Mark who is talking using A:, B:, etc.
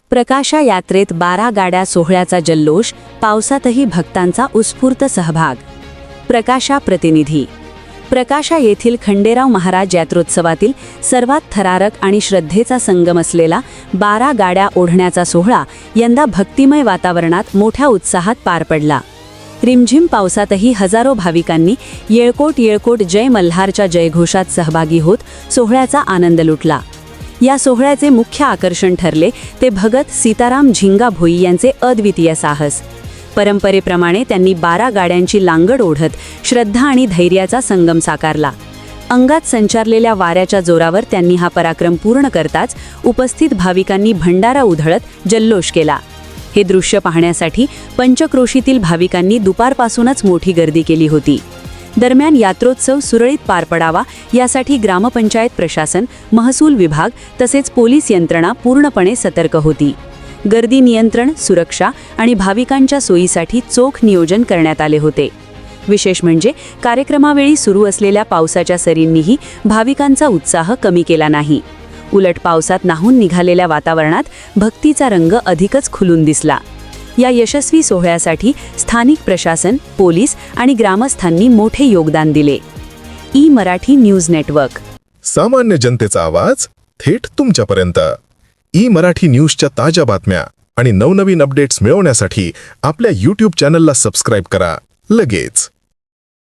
A: प्रकाशा यात्रेत 12 गाड्या सोहळ्याचा जल्लोष, पावसातही भक्तांचा उत्स्फूर्त सहभाग. प्रकाशा प्रतिनिधी. प्रकाशा येथील खंडेराव महाराज यात्रोत्सवातील सर्वात थरारक आणि श्रद्धेचा संगम असलेला 12 गाड्या ओढण्याचा सोहळा यंदा भक्तिमय वातावरणात मोठ्या उत्साहात पार पडला. रिमझिम पावसातही हजारो भाविकांनी येळकोट येळकोट जय मल्हारच्या जयघोषात सहभागी होत सोहळ्याचा आनंद लुटला. या सोहळ्याचे मुख्य आकर्षण ठरले ते भगत सीताराम झिंगा भोई यांचे अद्वितीय साहस. परंपरेप्रमाणे त्यांनी 12 गाड्यांची लांगड ओढत श्रद्धा आणि धैर्याचा संगम साकारला. अंगात संचारलेल्या वाऱ्याच्या जोरावर त्यांनी हा पराक्रम पूर्ण करताच उपस्थित भाविकांनी भंडारा उधळत जल्लोष केला. हे दृश्य पाहण्यासाठी पंचक्रोशीतील भाविकांनी दुपारपासूनच मोठी गर्दी केली होती. दरम्यान यात्रोत्सव सुरळीत पार पडावा यासाठी ग्रामपंचायत प्रशासन, महसूल विभाग तसेच पोलीस यंत्रणा पूर्णपणे सतर्क होती. गर्दी नियंत्रण, सुरक्षा आणि भाविकांच्या सोयीसाठी चोख नियोजन करण्यात आले होते. विशेष म्हणजे कार्यक्रमावेळी सुरू असलेल्या पावसाच्या सरींनीही भाविकांचा उत्साह कमी केला नाही. उलट पावसात नाहून निघालेल्या वातावरणात भक्तीचा रंग अधिकच खुलून दिसला. या यशस्वी सोहळ्यासाठी स्थानिक प्रशासन, पोलीस आणि ग्रामस्थांनी मोठे योगदान दिले. E Marathi news network.
B: सामान्य जनतेचा आवाज थेट तुमच्यापर्यंत. ई मराठी न्यूजच्या ताज्या बातम्या आणि नवनवीन अपडेट्स मिळवण्यासाठी आपल्या YouTube चॅनलला सबस्क्राईब करा लगेच.